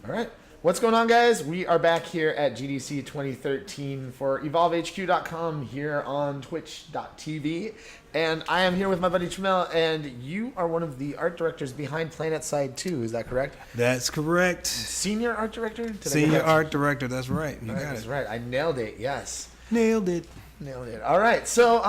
All right. What's going on, guys? We are back here at GDC 2013 for EvolveHQ.com here on Twitch.tv. And I am here with my buddy Tramel, and you are one of the art directors behind PlanetSide 2. Is that correct? That's correct. Senior art director? Senior art director. That's right. You got it. That's right. I nailed it. Yes. Nailed it. Nailed it. All right. So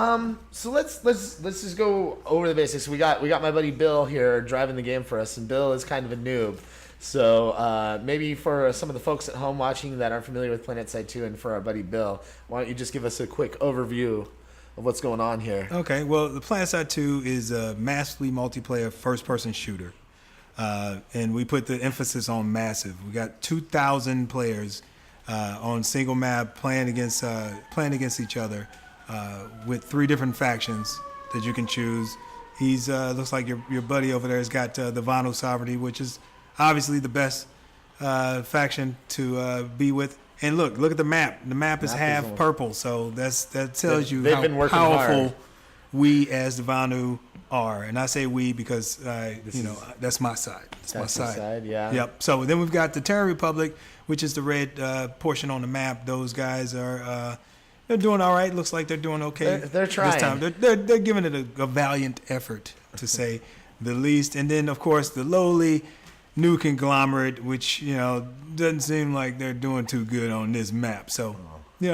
let's just go over the basics. We got my buddy Bill here driving the game for us, and Bill is kind of a noob. So maybe for some of the folks at home watching that aren't familiar with PlanetSide 2, and for our buddy Bill, why don't you just give us a quick overview of what's going on here? Okay. Well, the PlanetSide 2 is a massively multiplayer first-person shooter, and we put the emphasis on massive. We got 2,000 players on single map playing against each other with 3 different factions that you can choose. He's looks like your buddy over there has got the Vinyl Sovereignty, which is obviously the best faction to be with. And look at the map. The map is half purple, so that tells you how powerful we as the Vanu are. And I say we because that's my side. That's my side. Yeah. Yep. So then we've got the Terran Republic, which is the red portion on the map. Those guys are they're doing all right. Looks like they're doing okay. They're trying. This time. They're giving it a valiant effort, to say the least. And then of course the lowly new conglomerate, which doesn't seem like they're doing too good on this map. So we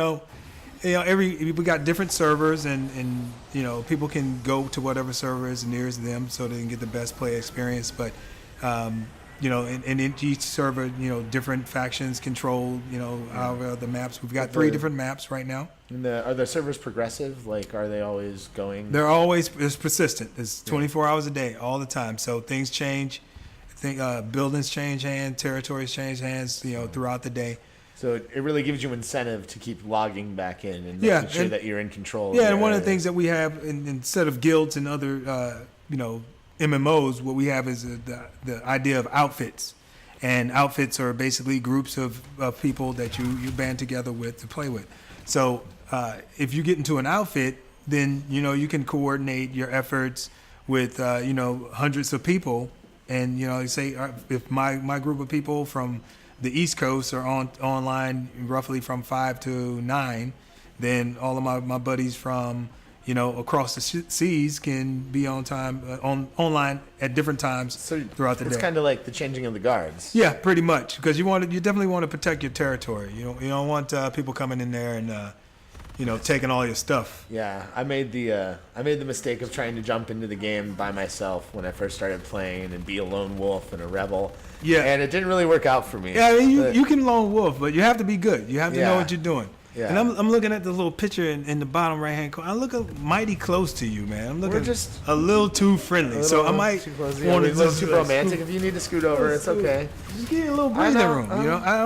got different servers, and people can go to whatever server is nearest them so they can get the best play experience. But and in each server, different factions control however the maps. We've got 3 different maps right now. And are the servers progressive? Like, are they always going? It's persistent. It's 24 hours a day, all the time. So things change. Buildings change hands, territories change hands, throughout the day. So it really gives you incentive to keep logging back in and making sure that you're in control. Yeah, and one of the things that we have instead of guilds and other, MMOs, what we have is the idea of outfits. And outfits are basically groups of people that you band together with to play with. So if you get into an outfit, then, you can coordinate your efforts with, hundreds of people. And say if my group of people from the East Coast are online roughly from 5 to 9, then all of my buddies from across the seas can be on time online at different times throughout the day. It's kind of like the changing of the guards. Yeah, pretty much, because you definitely want to protect your territory. You don't want people coming in there and taking all your stuff. Yeah, I made the mistake of trying to jump into the game by myself when I first started playing and be a lone wolf and a rebel. Yeah, and it didn't really work out for me. Yeah, I mean, you can lone wolf, but you have to be good. You have to know what you're doing. Yeah. And I'm looking at the little picture in the bottom right hand corner. I look mighty close to you, man. I'm looking just a little too friendly, so I might want to look too romantic. If you need to scoot over, it's okay. Just give you a little breathing room.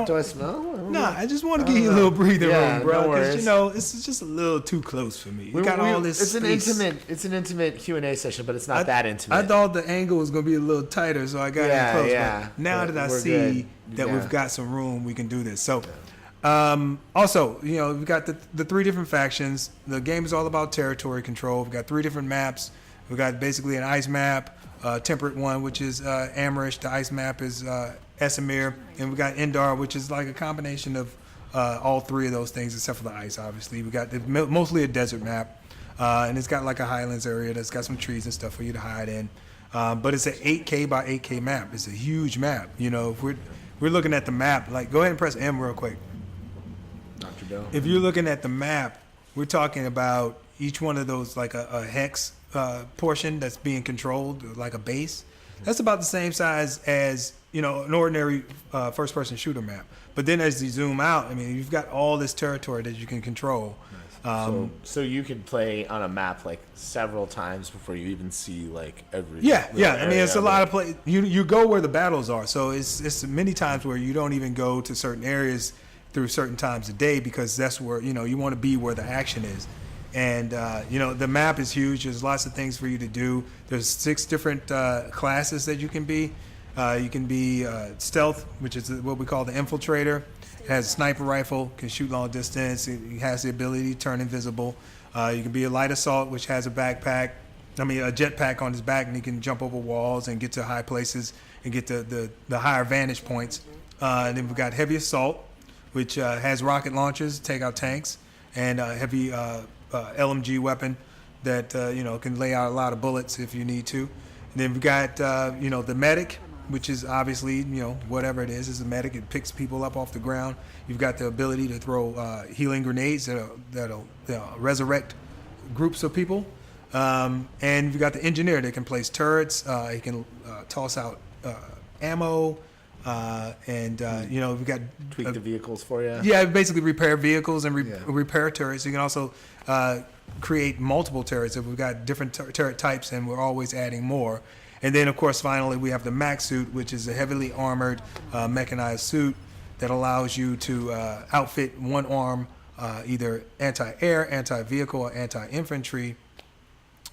Do I smell? Nah, I just want to give you a little breathing room, bro. Because it's just a little too close for me. You got all this. It's an intimate Q&A session, but it's not that intimate. I thought the angle was gonna be a little tighter, so I got in close. Yeah. But now that I see that we've got some room, we can do this. So. Also, we've got the 3 different factions. The game is all about territory control. We've got 3 different maps. We've got basically an ice map, temperate one, which is Amarish. The ice map is Esamir. And we've got Endar, which is like a combination of all 3 of those things, except for the ice, obviously. We got mostly a desert map, and it's got like a highlands area that's got some trees and stuff for you to hide in. But it's an 8K by 8K map. It's a huge map. If we're looking at the map, like, go ahead and press M real quick. If you're looking at the map, we're talking about each one of those like a hex portion that's being controlled, like a base. That's about the same size as an ordinary first-person shooter map. But then as you zoom out, I mean, you've got all this territory that you can control. Nice. So you can play on a map like several times before you even see like every. Yeah. I mean, it's a lot of play. You go where the battles are. So it's many times where you don't even go to certain areas through certain times of day, because that's where you want to be where the action is. And the map is huge. There's lots of things for you to do. There's 6 different classes that you can be. You can be stealth, which is what we call the infiltrator. It has a sniper rifle, can shoot long distance. It has the ability to turn invisible. You can be a light assault, which has a jetpack on his back, and he can jump over walls and get to high places and get to the higher vantage points. And then we've got heavy assault, which has rocket launchers, take out tanks, and heavy LMG weapon that can lay out a lot of bullets if you need to. And then we've got the medic, which is obviously whatever it is a medic. It picks people up off the ground. You've got the ability to throw healing grenades that'll resurrect groups of people. And you've got the engineer that can place turrets. He can toss out ammo. We've got tweak the vehicles for you. Yeah, basically repair vehicles and repair turrets. You can also create multiple turrets. So we've got different turret types, and we're always adding more. And then, of course, finally, we have the mech suit, which is a heavily armored, mechanized suit that allows you to outfit one arm, either anti-air, anti-vehicle, or anti-infantry,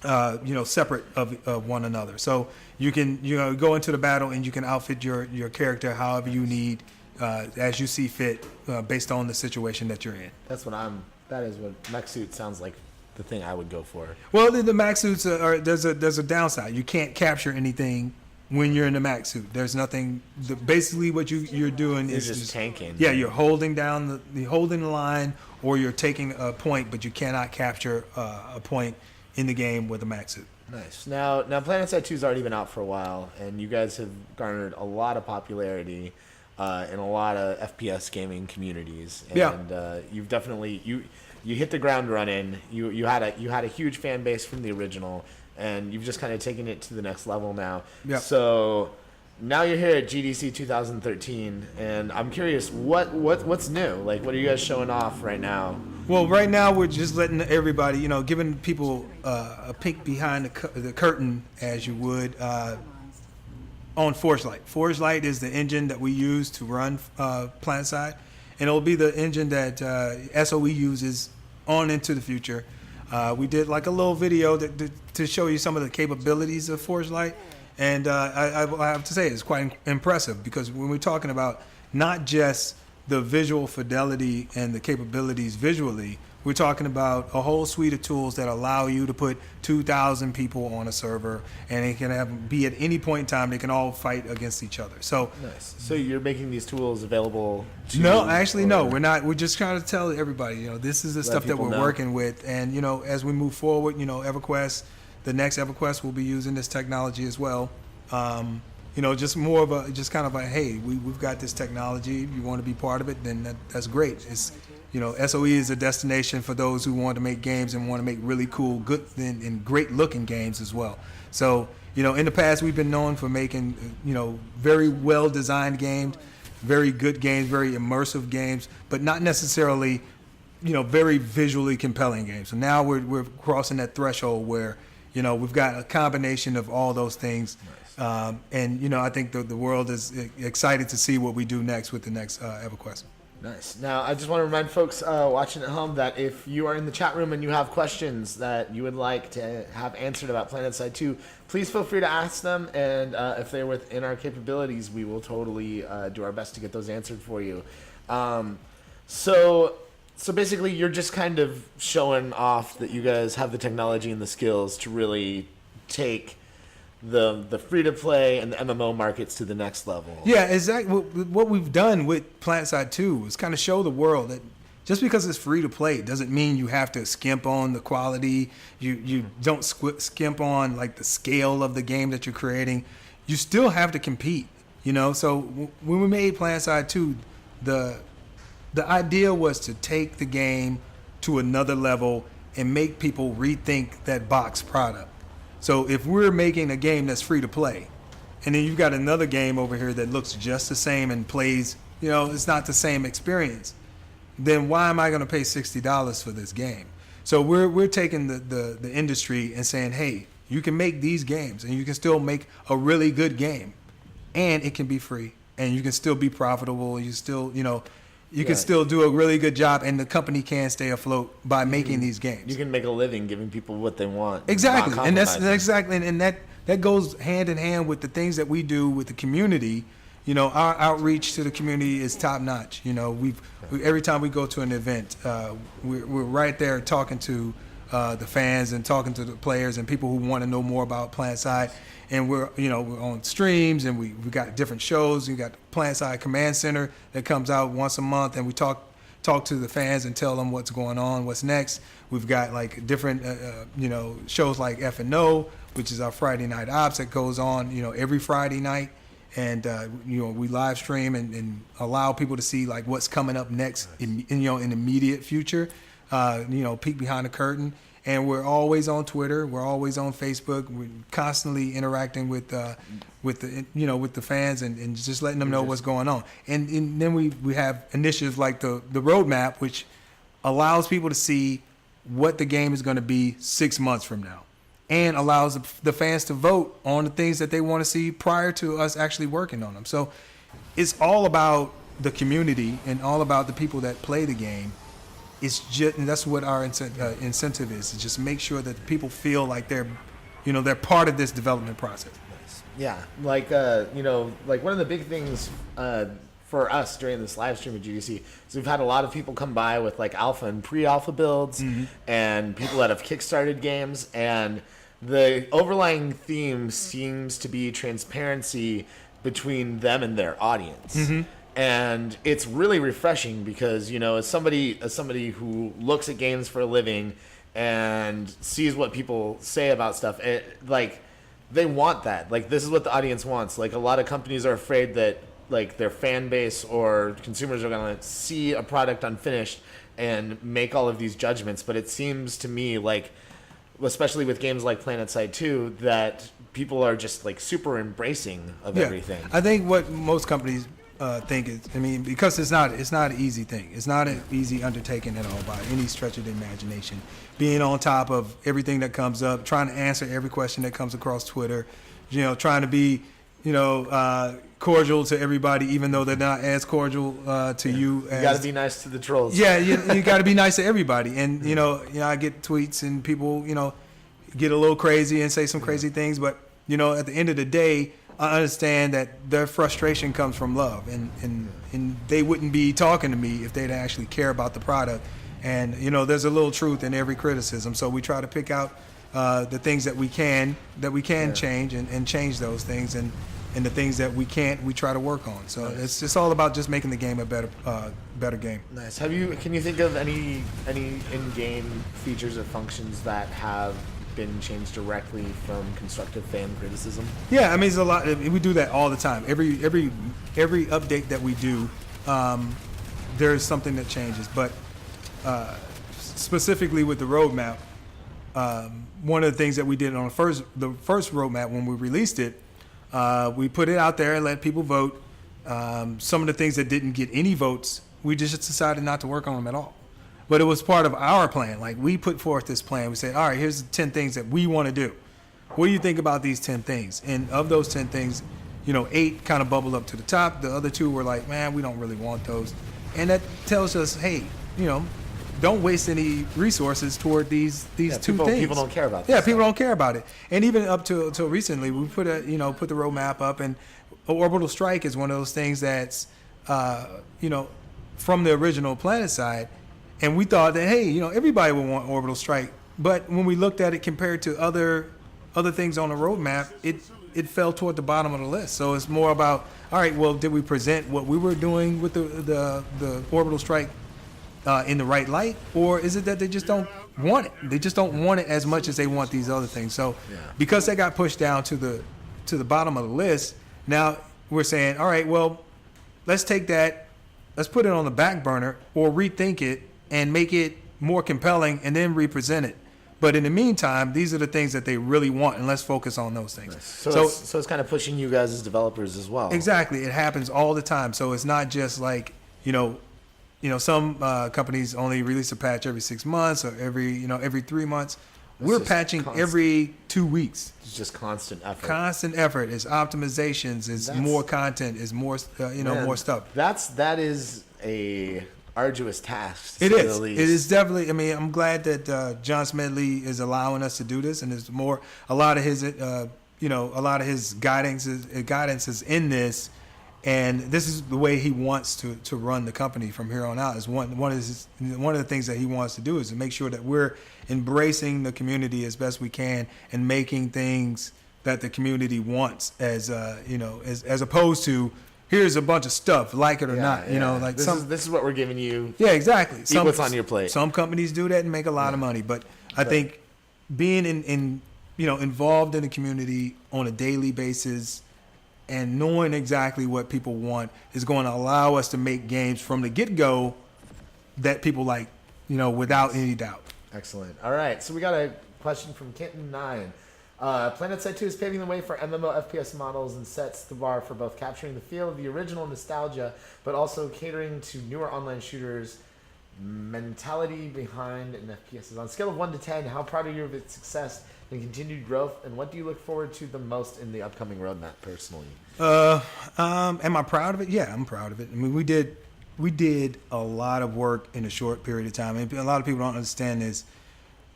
separate of one another. So you can go into the battle and you can outfit your character however you need, as you see fit, based on the situation that you're in. That is what mech suit sounds like. The thing I would go for. Well, the mech suits there's a downside. You can't capture anything when you're in the mech suit. There's nothing. Basically, what you're doing is just tanking. Yeah, you're holding down holding the line, or you're taking a point, but you cannot capture a point in the game with a mech suit. Nice. Now PlanetSide 2 has already been out for a while, and you guys have garnered a lot of popularity in a lot of FPS gaming communities. And you've definitely you hit the ground running. You had a huge fan base from the original, and you've just kind of taken it to the next level now. Yeah. So now you're here at GDC 2013, and I'm curious what's new? Like, what are you guys showing off right now? Well, right now we're just letting everybody, giving people a peek behind the curtain, as you would, on Forge Light. Forge Light is the engine that we use to run PlanetSide. And it'll be the engine that SOE uses on into the future. We did like a little video to show you some of the capabilities of Forge Light. And I have to say it's quite impressive, because when we're talking about not just the visual fidelity and the capabilities visually, we're talking about a whole suite of tools that allow you to put 2,000 people on a server, and it can be at any point in time, they can all fight against each other. So nice. So you're making these tools available to No, actually, no, we're not. We're just trying to tell everybody, this is the stuff that we're working with. And, as we move forward, EverQuest, the next EverQuest will be using this technology as well. Just more of a, hey, we've got this technology. If you want to be part of it, then that's great. It's, SOE is a destination for those who want to make games and want to make really cool, good, and great looking games as well. So, in the past, we've been known for making, very well designed games, very good games, very immersive games, but not necessarily, very visually compelling games. So now we're crossing that threshold where, we've got a combination of all those things. Nice. I think the world is excited to see what we do next with the next EverQuest. Nice. Now, I just want to remind folks watching at home that if you are in the chat room and you have questions that you would like to have answered about PlanetSide 2, please feel free to ask them. And if they're within our capabilities, we will totally do our best to get those answered for you. So basically, you're just kind of showing off that you guys have the technology and the skills to really take the free-to-play and the MMO markets to the next level. Yeah, exactly. What we've done with PlanetSide 2 is kind of show the world that just because it's free-to-play doesn't mean you have to skimp on the quality. You don't skimp on like the scale of the game that you're creating. You still have to compete, So when we made PlanetSide 2, the idea was to take the game to another level and make people rethink that box product. So if we're making a game that's free to play, and then you've got another game over here that looks just the same and plays, it's not the same experience, then why am I going to pay $60 for this game? So we're taking the industry and saying, hey, you can make these games and you can still make a really good game, and it can be free, and you can still be profitable. You still, you can still do a really good job, and the company can stay afloat by making these games. You can make a living giving people what they want. Exactly, and that's exactly, and that goes hand in hand with the things that we do with the community. Our outreach to the community is top notch. We every time we go to an event, we're right there talking to the fans and talking to the players and people who want to know more about PlanetSide. And we're on streams, and we got different shows. We got PlanetSide Command Center that comes out once a month, and we talk to the fans and tell them what's going on, what's next. We've got like different shows like F&O, which is our Friday night ops that goes on every Friday night, and we live stream and allow people to see like what's coming up next in immediate future. Peek behind the curtain. And we're always on Twitter. We're always on Facebook. We're constantly interacting with the fans and just letting them know what's going on. And then we have initiatives like the roadmap, which allows people to see what the game is going to be 6 months from now, and allows the fans to vote on the things that they want to see prior to us actually working on them. So it's all about the community and all about the people that play the game. It's just, and that's what our incentive is just make sure that people feel like they're part of this development process. Yeah, like one of the big things for us during this live stream at GDC is we've had a lot of people come by with like alpha and pre-alpha builds, and people that have kickstarted games, and the overlying theme seems to be transparency between them and their audience. And it's really refreshing because, as somebody who looks at games for a living and sees what people say about stuff, they want that. Like, this is what the audience wants. Like, a lot of companies are afraid that, like, their fan base or consumers are going to see a product unfinished and make all of these judgments. But it seems to me like, especially with games like PlanetSide 2, that people are just, like, super embracing of everything. I think what most companies think is, because it's not an easy thing. It's not an easy undertaking at all by any stretch of the imagination. Being on top of everything that comes up, trying to answer every question that comes across Twitter, trying to be, cordial to everybody, even though they're not as cordial to you. You got to be nice to the trolls. Yeah, you got to be nice to everybody. And I get tweets and people, get a little crazy and say some crazy things, but at the end of the day, I understand that their frustration comes from love, and they wouldn't be talking to me if they didn't actually care about the product. And there's a little truth in every criticism, so we try to pick out the things that we can change and change those things, and the things that we can't, we try to work on. So it's just all about just making the game a better game. Nice. Can you think of any in-game features or functions that have been changed directly from constructive fan criticism? Yeah, there's a lot. We do that all the time. Every update that we do, there's something that changes. But specifically with the roadmap, one of the things that we did on the first roadmap when we released it, we put it out there and let people vote. Some of the things that didn't get any votes, we just decided not to work on them at all. But it was part of our plan. Like, we put forth this plan. We said, all right, here's the 10 things that we want to do. What do you think about these 10 things? And of those 10 things, 8 kind of bubbled up to the top. The other 2 were like, man, we don't really want those. And that tells us, hey, don't waste any resources toward these 2 things. People don't care about this. Yeah, people don't care about it. And even up till recently, we put the roadmap up, and orbital strike is one of those things that's, from the original PlanetSide. And we thought that, hey, everybody would want orbital strike. But when we looked at it compared to other things on the roadmap, it fell toward the bottom of the list. So it's more about, all right, well, did we present what we were doing with the orbital strike in the right light, or is it that they just don't want it? They just don't want it as much as they want these other things. So because they got pushed down to the bottom of the list, now we're saying, all right, well, let's take that, let's put it on the back burner or rethink it and make it more compelling and then represent it. But in the meantime, these are the things that they really want, and let's focus on those things. Nice. So it's kind of pushing you guys as developers as well. Exactly. It happens all the time. So it's not just like, some companies only release a patch every 6 months or every 3 months. We're patching every 2 weeks. It's just constant effort. Constant effort. It's optimizations. It's more content. It's more, more stuff. That is a arduous task. It is. It is definitely. I'm glad that John Smedley is allowing us to do this, and there's a lot of his guidance is in this, And this is the way he wants to run the company from here on out. Is one of the things that he wants to do is to make sure that we're embracing the community as best we can and making things that the community wants, as as opposed to here's a bunch of stuff, like it or not. This is what we're giving you. Yeah, exactly. Eat what's on your plate. Some companies do that and make a lot of money, but I think being involved in the community on a daily basis and knowing exactly what people want is going to allow us to make games from the get-go that people like, without any doubt. Excellent. All right, so we got a question from Kenton9. PlanetSide 2 is paving the way for MMO FPS models and sets the bar for both capturing the feel of the original nostalgia, but also catering to newer online shooters. Mentality behind an FPS. On a scale of 1 to 10, how proud are you of its success and continued growth, and what do you look forward to the most in the upcoming roadmap personally? Am I proud of it? Yeah, I'm proud of it. I mean, we did a lot of work in a short period of time. And a lot of people don't understand this.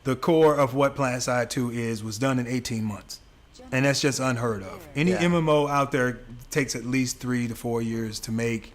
The core of what PlanetSide 2 was done in 18 months. And that's just unheard of. Any MMO out there takes at least 3 to 4 years to make.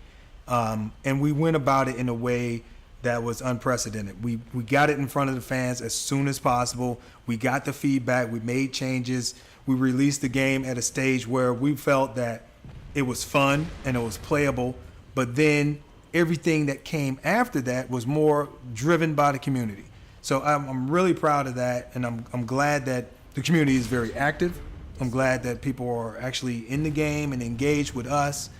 And we went about it in a way that was unprecedented. We got it in front of the fans as soon as possible. We got the feedback. We made changes. We released the game at a stage where we felt that it was fun and it was playable. But then everything that came after that was more driven by the community. So I'm really proud of that, and I'm glad that the community is very active. I'm glad that people are actually in the game and engaged with us,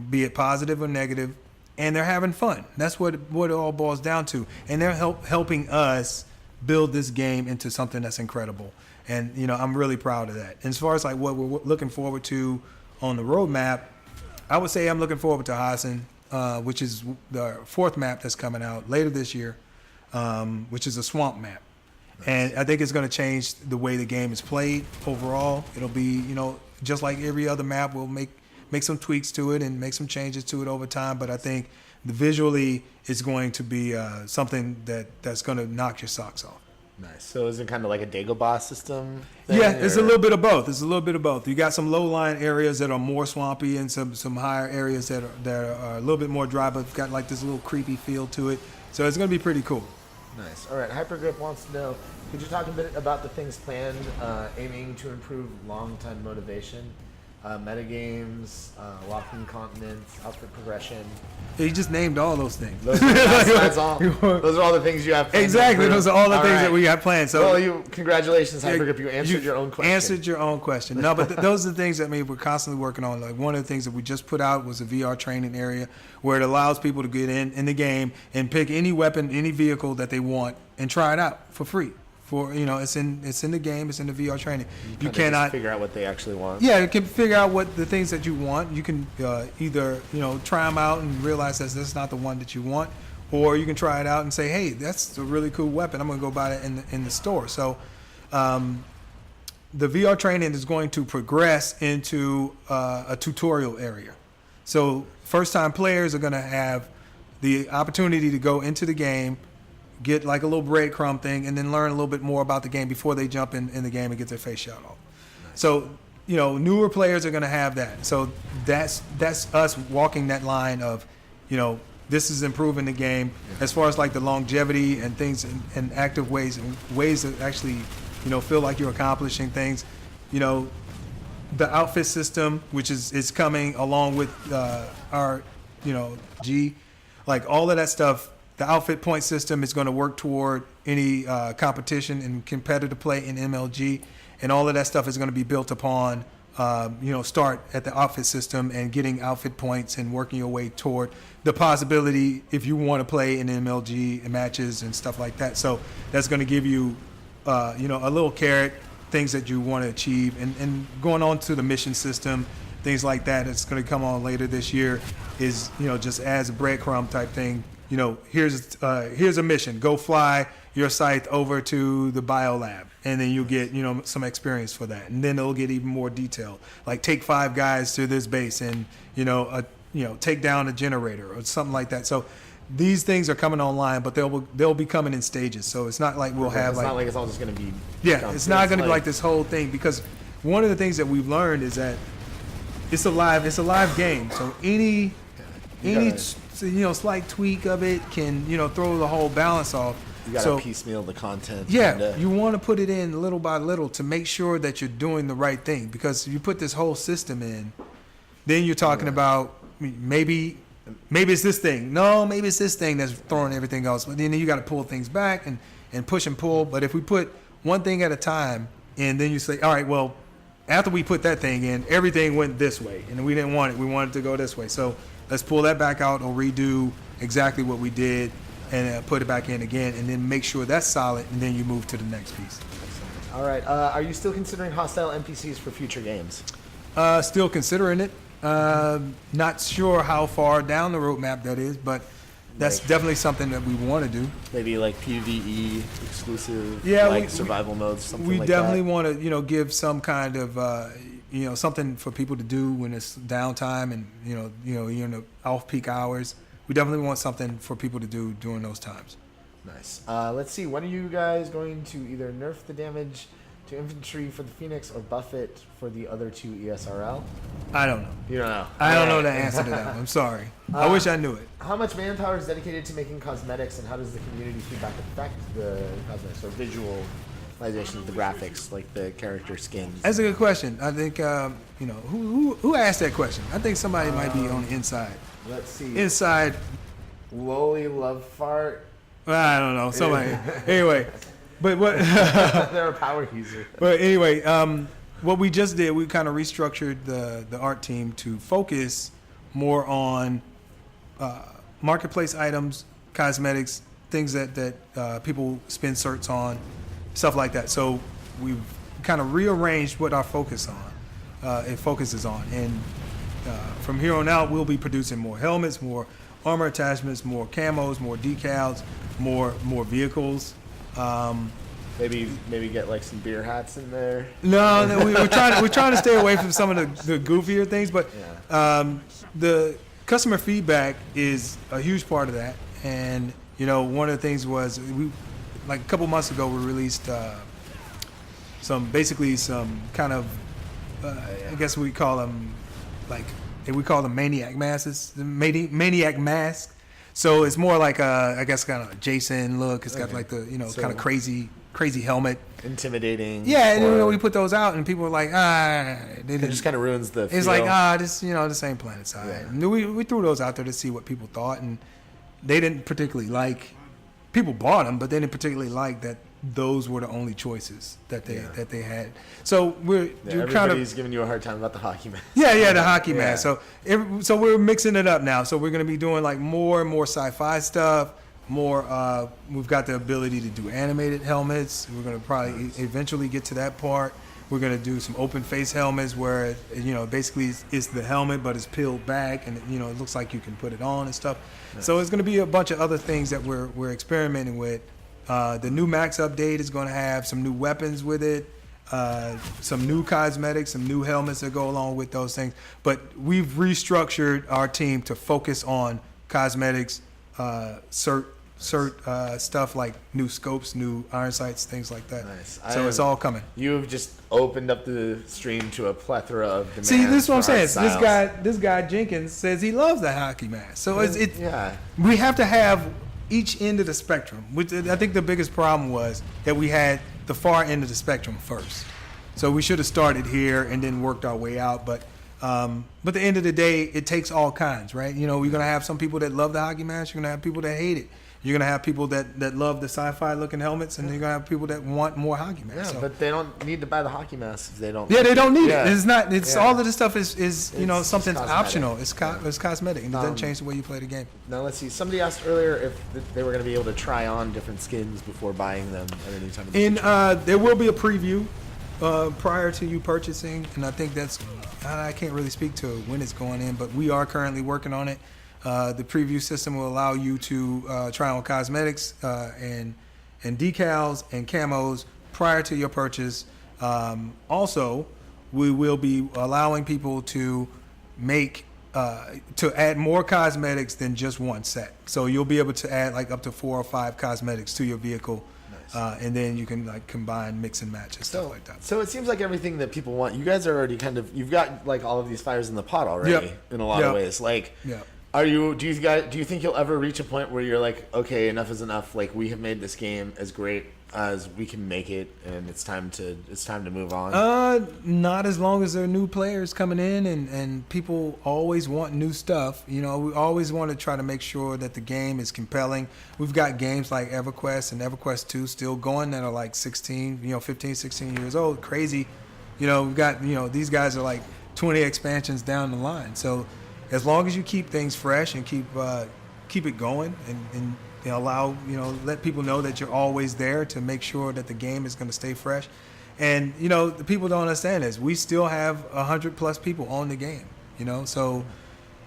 be it positive or negative. And they're having fun. That's what it all boils down to. And they're helping us build this game into something that's incredible. And, I'm really proud of that. And as far as like what we're looking forward to on the roadmap, I would say I'm looking forward to Hassan, which is the 4th map that's coming out later this year, which is a swamp map. Nice. And I think it's going to change the way the game is played overall. It'll be, just like every other map, we'll make some tweaks to it and make some changes to it over time. But I think visually it's going to be something that's going to knock your socks off. Nice. So is it kind of like a Dagobah system thing? Yeah, it's a little bit of both. You got some low-lying areas that are more swampy and some higher areas that are a little bit more dry, but got like this little creepy feel to it. So it's going to be pretty cool. Nice. All right. Hypergrip wants to know, could you talk a bit about the things planned aiming to improve long-time motivation? Metagames, walking continents, outfit progression. He just named all those things. That's all. Those are all the things you have planned. Exactly. Those are all the things that we have planned. So, congratulations, Hypergrip. You answered your own question. Answered your own question. No, but those are the things that we're constantly working on. Like one of the things that we just put out was a VR training area where it allows people to get in the game and pick any weapon, any vehicle that they want and try it out for free. It's in the game, it's in the VR training. You cannot figure out what they actually want. Yeah, you can figure out what the things that you want. You can either try them out and realize that that's not the one that you want, or you can try it out and say, hey, that's a really cool weapon. I'm going to go buy it in the store. So the VR training is going to progress into a tutorial area. So first-time players are going to have the opportunity to go into the game, get like a little breadcrumb thing, and then learn a little bit more about the game before they jump in the game and get their face shot off. Nice. So, newer players are going to have that. So that's us walking that line of, this is improving the game as far as like the longevity and things and active ways that actually, feel like you're accomplishing things. The outfit system, which is coming along with our, like all of that stuff. The outfit point system is going to work toward any competition and competitive play in MLG, and all of that stuff is going to be built upon, start at the outfit system and getting outfit points and working your way toward the possibility if you want to play in MLG matches and stuff like that. So that's going to give you, a little carrot, things that you want to achieve, and going on to the mission system, things like that. It's going to come on later this year. Is just as a breadcrumb type thing. Here's a mission. Go fly your scythe over to the biolab, and then you get some experience for that, and then it'll get even more detailed. Like take 5 guys to this base and take down a generator or something like that. So these things are coming online, but they'll be coming in stages. So it's not like we'll have it's not like it's all just going to be. Yeah, it's not going to be like this whole thing, because one of the things that we've learned is that it's a live game. So any slight tweak of it can throw the whole balance off. You got to piecemeal the content. Yeah, you want to put it in little by little to make sure that you're doing the right thing, because you put this whole system in, then you're talking about maybe it's this thing. No, maybe it's this thing that's throwing everything else. But then you got to pull things back and push and pull. But if we put one thing at a time, and then you say, all right, well, after we put that thing in, everything went this way, and we didn't want it. We wanted it to go this way. So let's pull that back out or redo exactly what we did and put it back in again, and then make sure that's solid, and then you move to the next piece. All right. Are you still considering hostile NPCs for future games? Still considering it. Not sure how far down the roadmap that is, but that's definitely something that we want to do. Maybe like PvE exclusive, survival modes, something like that. We definitely want to, give some kind of, something for people to do when it's downtime and, you're in the off-peak hours. We definitely want something for people to do during those times. Nice. Let's see. When are you guys going to either nerf the damage to infantry for the Phoenix or buff it for the other two ESRL? I don't know. You don't know? I don't know the answer to that one. I'm sorry. I wish I knew it. How much manpower is dedicated to making cosmetics, and how does the community feedback affect the cosmetics or visualization of the graphics, like the character skins? That's a good question. I think, who asked that question? I think somebody might be on the inside. Let's see. Inside. Lowly Love Fart. I don't know. Somebody. Anyway. But what? They're a power user. But anyway, what we just did, we kind of restructured the art team to focus more on marketplace items, cosmetics, things that people spend certs on, stuff like that. So we've kind of rearranged what our focus is on, and from here on out, we'll be producing more helmets, more armor attachments, more camos, more decals, more vehicles. Maybe get like some beer hats in there. No, we're trying to stay away from some of the goofier things, but the customer feedback is a huge part of that. And one of the things was a couple months ago, we released some kind of I guess we call them maniac masks, maniac mask. So it's more like I guess kind of a Jason look. It's got like the kind of crazy helmet, intimidating. Yeah, and we put those out, and people were like, it just kind of ruins the. It's like this this ain't PlanetSide. Yeah. And we threw those out there to see what people thought, and they didn't particularly like. People bought them, but they didn't particularly like that. Those were the only choices that they had. So everybody's giving you a hard time about the hockey mask. Yeah, the hockey mask. So we're mixing it up now. So we're going to be doing like more and more sci-fi stuff. More. We've got the ability to do animated helmets. We're going to probably eventually get to that part. We're going to do some open face helmets where basically it's the helmet but it's peeled back and it looks like you can put it on and stuff. Nice. So it's going to be a bunch of other things that we're experimenting with. The new Max update is going to have some new weapons with it, some new cosmetics, some new helmets that go along with those things. But we've restructured our team to focus on cosmetics, cert stuff like new scopes, new iron sights, things like that. Nice. So it's all coming. You've just opened up the stream to a plethora of demands. See, this is what I'm saying. This guy Jenkins says he loves the hockey mask. So we have to have each end of the spectrum. Which I think the biggest problem was that we had the far end of the spectrum first. So we should have started here and then worked our way out. But at the end of the day, it takes all kinds, right? We're going to have some people that love the hockey mask. You're going to have people that hate it. You're going to have people that love the sci-fi looking helmets, and you're going to have people that want more hockey masks. Yeah, but they don't need to buy the hockey masks if they don't. Yeah, they don't need it. It's not. It's all of this stuff is something's optional. It's cosmetic, and it doesn't change the way you play the game. Now let's see. Somebody asked earlier if they were going to be able to try on different skins before buying them at any time. There will be a preview prior to you purchasing, and I think that's. I can't really speak to when it's going in, but we are currently working on it. The preview system will allow you to try on cosmetics and decals and camos prior to your purchase. Also, we will be allowing people to add more cosmetics than just one set. So you'll be able to add like up to 4 or 5 cosmetics to your vehicle. Nice. Nice. And then you can like combine, mix and match and stuff like that. So it seems like everything that people want. You guys are already you've got like all of these fires in the pot already in a lot of ways. Like, do you think you'll ever reach a point where you're like, okay, enough is enough. Like, we have made this game as great as we can make it, and it's time to move on? Not as long as there are new players coming in, and people always want new stuff. You know, we always want to try to make sure that the game is compelling. We've got games like EverQuest and EverQuest 2 still going that are like 15, 16 years old. Crazy. You know, we've got, these guys are like 20 expansions down the line. So as long as you keep things fresh and keep it going and let people know that you're always there to make sure that the game is going to stay fresh. And, the people don't understand this. We still have 100+ people on the game, so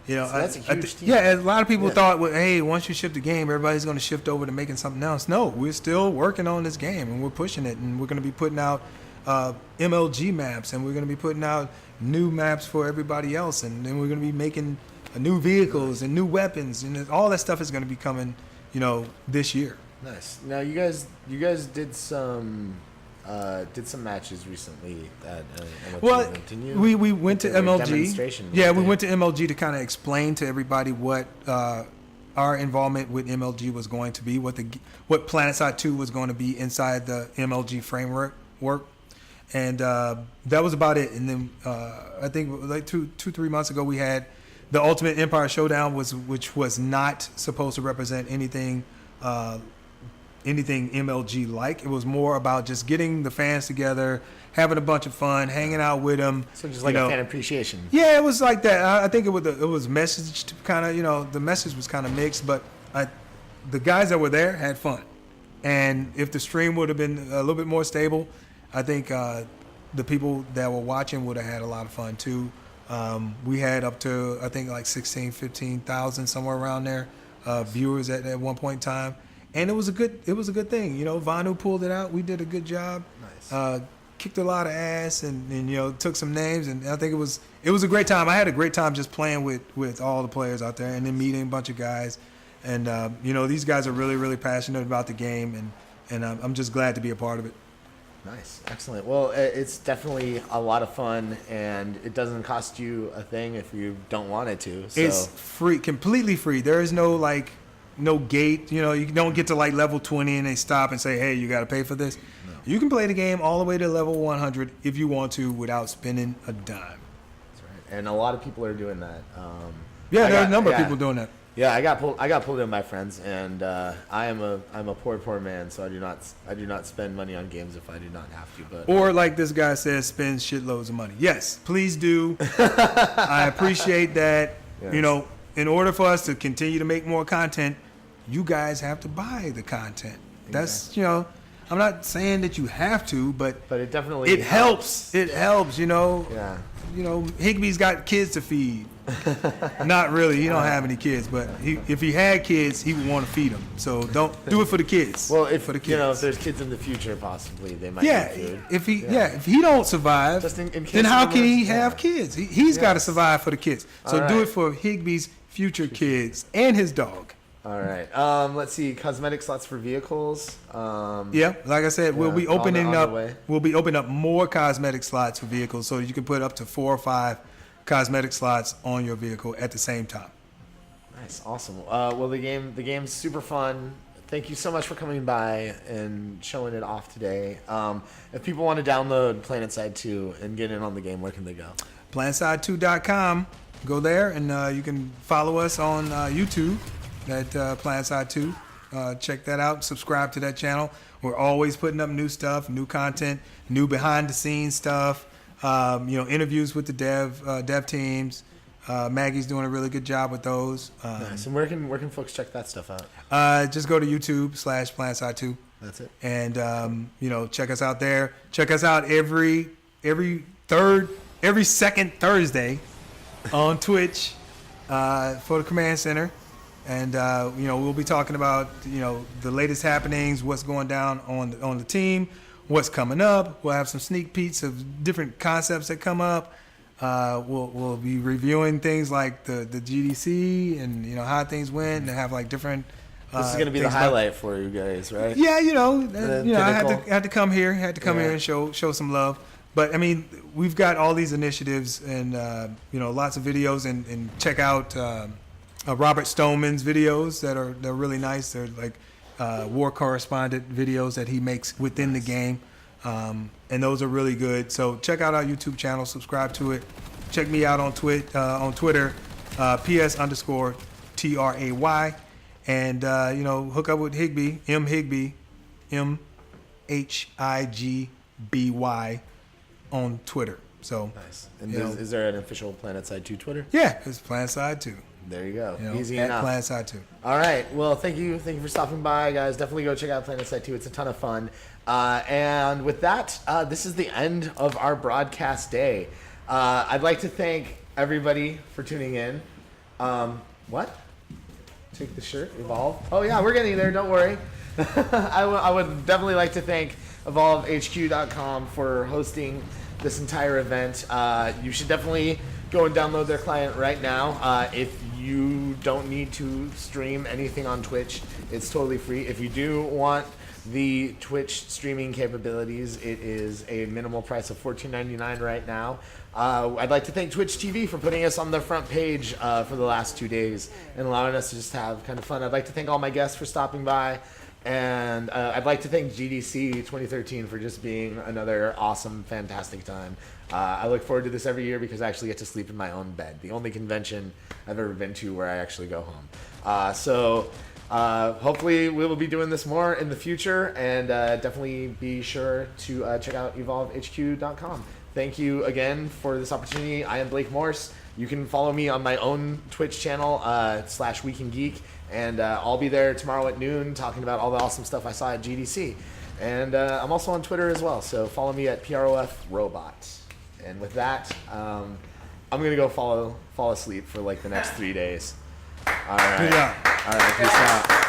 that's a huge team. Yeah, a lot of people thought, well, hey, once you ship the game, everybody's going to shift over to making something else. No, we're still working on this game, and we're pushing it, and we're going to be putting out MLG maps, and we're going to be putting out new maps for everybody else, and then we're going to be making new vehicles and new weapons, and all that stuff is going to be coming this year. Nice. Now you guys did some matches recently at MLG. Well, didn't you? we went to MLG. Demonstration. Yeah, we went to MLG to kind of explain to everybody what our involvement with MLG was going to be, what PlanetSide 2 was going to be inside the MLG framework. And that was about it. And then I think like 2-3 months ago we had the Ultimate Empire Showdown, which was not supposed to represent anything MLG like. It was more about just getting the fans together, having a bunch of fun, hanging out with them. So just like a fan appreciation. Yeah, it was like that. I think it was messaged kind of, the message was kind of mixed, but the guys that were there had fun. And if the stream would have been a little bit more stable, I think the people that were watching would have had a lot of fun too. We had up to, I think, like 15,000 somewhere around there, viewers at one point in time, and it was a good thing. Vanu pulled it out. We did a good job. Nice. Kicked a lot of ass, and took some names, and I think it was a great time. I had a great time just playing with all the players out there, and then meeting a bunch of guys, and these guys are really, really passionate about the game, and I'm just glad to be a part of it. Nice. Excellent. Well, it's definitely a lot of fun, and it doesn't cost you a thing if you don't want it to. So. It's free, completely free. There is no gate. You don't get to like level 20 and they stop and say, hey, you got to pay for this. No. You can play the game all the way to level 100 if you want to without spending a dime. That's right. And a lot of people are doing that. There's a number of people doing that. Yeah, I got pulled in by friends, and I'm a poor man, so I do not spend money on games if I do not have to. But or like this guy says, spend shitloads of money. Yes, please do. I appreciate that. Yes. In order for us to continue to make more content, you guys have to buy the content. Exactly. That's I'm not saying that you have to, but it definitely helps. It helps. Yeah. Higby's got kids to feed. Not really. He don't have any kids, but if he had kids, he would want to feed them. So don't do it for the kids. Well, if for the kids. If there's kids in the future, possibly they might need food. If he don't survive, just in case then how can he have kids? He's got to survive for the kids. So do it for Higby's future kids and his dog. All right. Let's see. Cosmetic slots for vehicles. Like I said, we'll be opening up more cosmetic slots for vehicles, so you can put up to 4 or 5 cosmetic slots on your vehicle at the same time. Nice. Awesome. Well, the game's super fun. Thank you so much for coming by and showing it off today. If people want to download PlanetSide 2 and get in on the game, where can they go? PlanetSide2.com. Go there, and you can follow us on YouTube at PlanetSide 2. Check that out. Subscribe to that channel. We're always putting up new stuff, new content, new behind-the-scenes stuff. Interviews with the dev teams. Maggie's doing a really good job with those. Nice. And where can folks check that stuff out? Just go to YouTube/PlanetSide2. That's it. And check us out there. Check us out every second Thursday on Twitch for the Command Center. And we'll be talking about the latest happenings, what's going down on the team, what's coming up. We'll have some sneak peeks of different concepts that come up. We'll be reviewing things like the GDC and how things went, and have like different This is going to be the highlight for you guys, right? Yeah, I had to come here. Had to come here and show some love. But I mean, we've got all these initiatives and lots of videos and check out Robert Stoneman's videos they're really nice. They're like war correspondent videos that he makes within the game, and those are really good. So check out our YouTube channel, subscribe to it. Check me out on Twitter, PS_TRAY. And, hook up with Higby, MHIGBY on Twitter. So nice. And is there an official PlanetSide 2 Twitter? Yeah, it's PlanetSide 2. There you go. Easy at enough. PlanetSide 2. All right. Well, thank you for stopping by, guys. Definitely go check out PlanetSide 2. It's a ton of fun. And with that, this is the end of our broadcast day. I'd like to thank everybody for tuning in. What? Take the shirt, Evolve. Oh yeah, we're getting there. Don't worry. I would definitely like to thank EvolveHQ.com for hosting this entire event. You should definitely go and download their client right now. If you don't need to stream anything on Twitch, it's totally free. If you do want the Twitch streaming capabilities, it is a minimal price of $14.99 right now. I'd like to thank Twitch TV for putting us on the front page for the last 2 days and allowing us to just have kind of fun. I'd like to thank all my guests for stopping by, and I'd like to thank GDC 2013 for just being another awesome, fantastic time. I look forward to this every year because I actually get to sleep in my own bed, the only convention I've ever been to where I actually go home. Hopefully we will be doing this more in the future, and definitely be sure to check out EvolveHQ.com. Thank you again for this opportunity. I am Blake Morse. You can follow me on my own Twitch channel, /WeekendGeek, and I'll be there tomorrow at noon talking about all the awesome stuff I saw at GDC. And I'm also on Twitter as well, so follow me at PROFRobot. And with that, I'm going to go fall asleep for like the next 3 days. All right. Good job. All right, peace out.